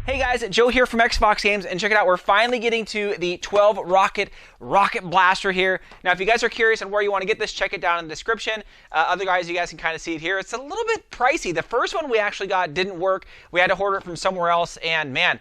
Hey guys, Joe here from XFoxGames, and check it out, we're finally getting to the 12 rocket blaster here. Now, if you guys are curious on where you want to get this, check it down in the description. Otherwise, you guys can kind of see it here. It's a little bit pricey. The first one we actually got didn't work. We had to order it from somewhere else, and man,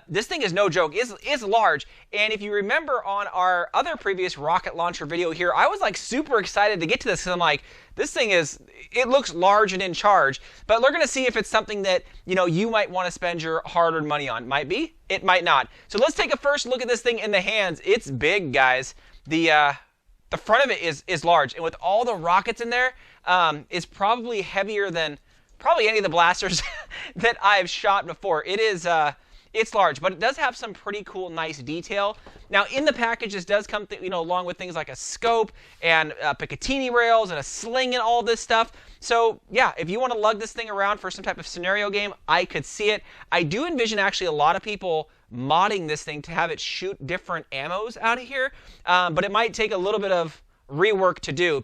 this thing is no joke. It's large, and if you remember on our other previous rocket launcher video here, I was like super excited to get to this because I'm like, this thing it looks large and in charge, but we're gonna see if it's something that you might want to spend your hard-earned money on. Might be, it might not. So let's take a first look at this thing in the hands. It's big, guys. The front of it is large, and with all the rockets in there, it's probably heavier than probably any of the blasters that I've shot before. It's large, but it does have some pretty cool, nice detail. Now, in the package, this does come, along with things like a scope and Picatinny rails and a sling and all this stuff. So, yeah, if you want to lug this thing around for some type of scenario game, I could see it. I do envision actually a lot of people modding this thing to have it shoot different ammos out of here, but it might take a little bit of rework to do.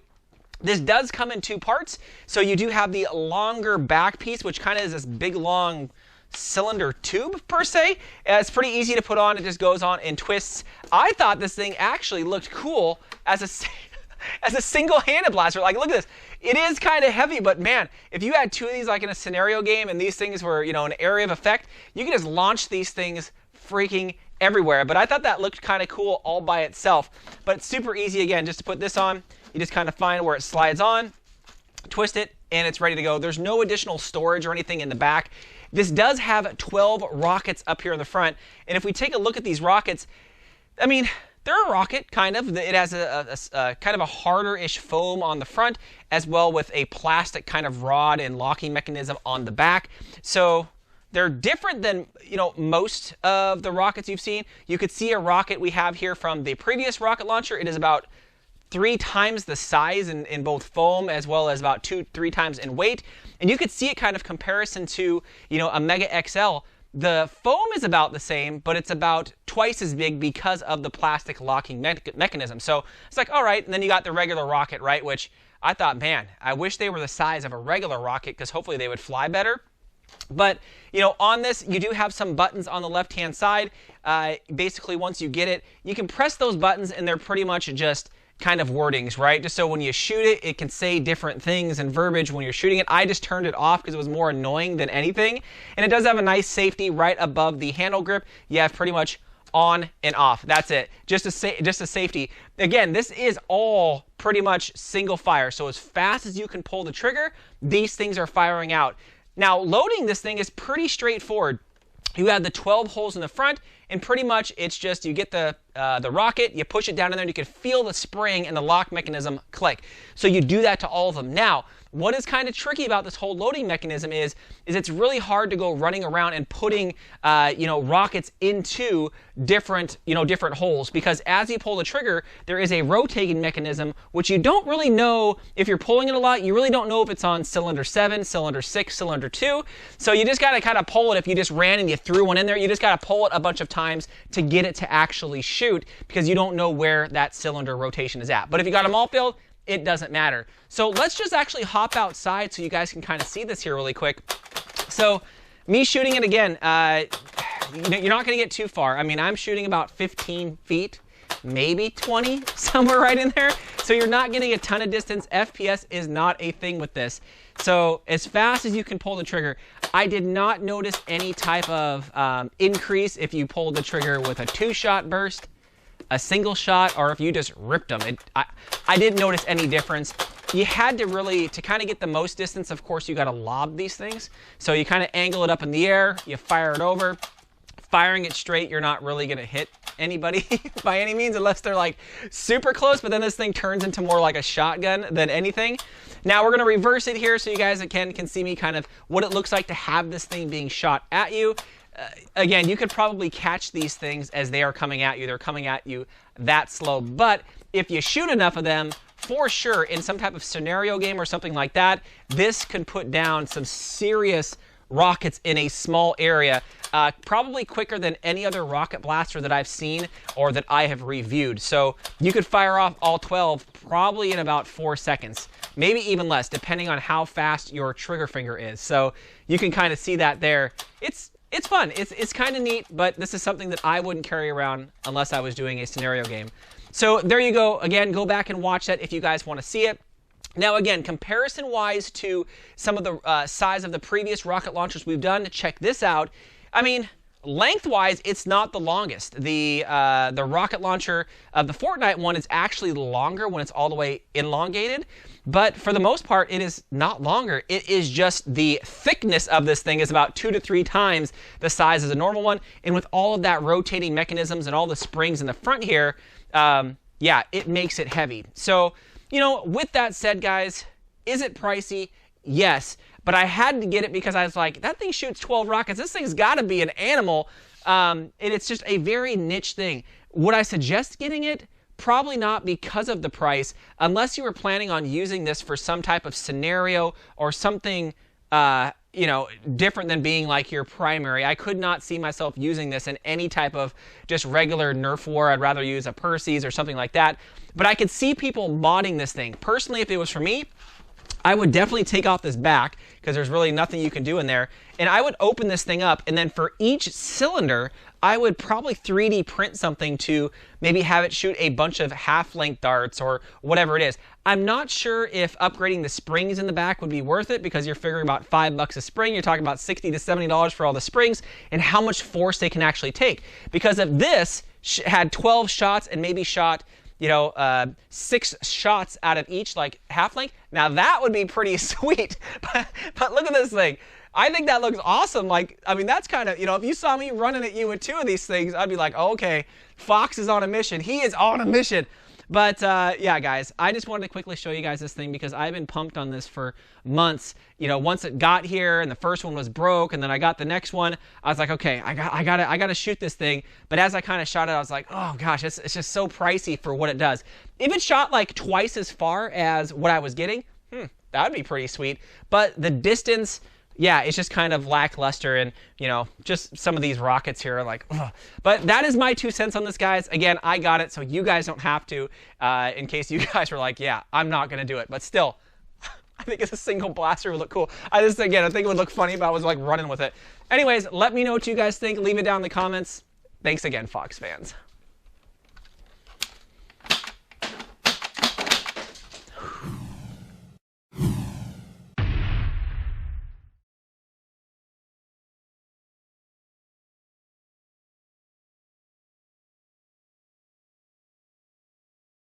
This does come in two parts, so you do have the longer back piece, which kind of is this big, long cylinder tube per se. It's pretty easy to put on. It just goes on and twists. I thought this thing actually looked cool as a single-handed blaster. Like, look at this. It is kind of heavy, but man, if you had two of these like in a scenario game and these things were, an area of effect, you can just launch these things freaking everywhere. But I thought that looked kind of cool all by itself. But it's super easy, again, just to put this on. You just kind of find where it slides on, twist it, and it's ready to go. There's no additional storage or anything in the back. This does have 12 rockets up here in the front, and if we take a look at these rockets, I mean, they're a rocket, kind of. It has a kind of a harder-ish foam on the front, as well with a plastic kind of rod and locking mechanism on the back. So they're different than, most of the rockets you've seen. You could see a rocket we have here from the previous rocket launcher. It is about 3 times the size in both foam, as well as about 2-3 times in weight. And you could see it kind of comparison to, a Mega XL. The foam is about the same, but it's about twice as big because of the plastic locking mechanism. So it's like, all right, and then you got the regular rocket, right? Which I thought, man, I wish they were the size of a regular rocket because hopefully they would fly better. But, on this, you do have some buttons on the left-hand side. Basically, once you get it, you can press those buttons, and they're pretty much just kind of wordings, right? Just so when you shoot it, it can say different things and verbiage when you're shooting it. I just turned it off because it was more annoying than anything. And it does have a nice safety right above the handle grip. You have pretty much on and off. That's it. Just a safety. Again, this is all pretty much single fire. So as fast as you can pull the trigger, these things are firing out. Now, loading this thing is pretty straightforward. You have the 12 holes in the front, and pretty much it's just you get the rocket, you push it down in there, and you can feel the spring and the lock mechanism click. So you do that to all of them. Now, what is kind of tricky about this whole loading mechanism is it's really hard to go running around and putting rockets into different holes, because as you pull the trigger, there is a rotating mechanism which you don't really know if you're pulling it a lot. You really don't know if it's on cylinder 7, cylinder 6, cylinder 2. So you just got to kind of pull it. If you just ran and you threw one in there, you just got to pull it a bunch of times to get it to actually shoot, because you don't know where that cylinder rotation is at. But if you got them all filled, it doesn't matter. So let's just actually hop outside so you guys can kind of see this here really quick. So me shooting it again, you're not going to get too far. I mean, I'm shooting about 15 feet, maybe 20, somewhere right in there. So you're not getting a ton of distance. FPS is not a thing with this. So as fast as you can pull the trigger, I did not notice any type of increase if you pulled the trigger with a 2-shot burst, a single shot, or if you just ripped them. I didn't notice any difference. You had to really, to kind of get the most distance, of course, you got to lob these things. So you kind of angle it up in the air, you fire it over. Firing it straight, you're not really going to hit anybody by any means, unless they're like super close, but then this thing turns into more like a shotgun than anything. Now we're going to reverse it here so you guys can see me kind of what it looks like to have this thing being shot at you. Again, you could probably catch these things as they are coming at you. They're coming at you that slow. But if you shoot enough of them, for sure, in some type of scenario game or something like that, this could put down some serious rockets in a small area, probably quicker than any other rocket blaster that I've seen or that I have reviewed. So you could fire off all 12 probably in about 4 seconds, maybe even less, depending on how fast your trigger finger is. So you can kind of see that there. It's it's fun. It's kind of neat, but this is something that I wouldn't carry around unless I was doing a scenario game. So there you go. Again, go back and watch that if you guys want to see it. Now, again, comparison-wise to some of the size of the previous rocket launchers we've done, check this out. I mean, lengthwise, it's not the longest. The rocket launcher of the Fortnite one is actually longer when it's all the way elongated. But for the most part, it is not longer. It is just the thickness of this thing is about 2 to 3 times the size as a normal one. And with all of that rotating mechanisms and all the springs in the front here, yeah, it makes it heavy. So, you know, with that said, guys, is it pricey? Yes. But I had to get it because I was like, that thing shoots 12 rockets. This thing's got to be an animal. And it's just a very niche thing. Would I suggest getting it? Probably not because of the price, unless you were planning on using this for some type of scenario or something, you know, different than being like your primary. I could not see myself using this in any type of just regular Nerf war. I'd rather use a Percy's or something like that. But I could see people modding this thing. Personally, if it was for me, I would definitely take off this back because there's really nothing you can do in there. And I would open this thing up, and then for each cylinder, I would probably 3D print something to maybe have it shoot a bunch of half-length darts or whatever it is. I'm not sure if upgrading the springs in the back would be worth it because you're figuring about $5 a spring. You're talking about $60 to $70 for all the springs and how much force they can actually take. Because if this had 12 shots and maybe shot, you know, 6 shots out of each, like half length. Now that would be pretty sweet. But look at this thing. I think that looks awesome. Like, I mean, that's kind of, you know, if you saw me running at you with 2 of these things, I'd be like, oh, okay, Fox is on a mission. He is on a mission. But yeah, guys, I just wanted to quickly show you guys this thing because I've been pumped on this for months. You know, once it got here and the first one was broke and then I got the next one, I was like, okay, I gotta shoot this thing. But as I kind of shot it, I was like, oh gosh, it's just so pricey for what it does. If it shot like twice as far as what I was getting, that would be pretty sweet. But the distance, yeah, it's just kind of lackluster, and, you know, just some of these rockets here are like, ugh. But that is my 2 cents on this, guys. Again, I got it, so you guys don't have to, in case you guys were like, yeah, I'm not going to do it. But still, I think it's a single blaster would look cool. I think it would look funny if I was, like, running with it. Anyways, let me know what you guys think. Leave it down in the comments. Thanks again, Fox fans.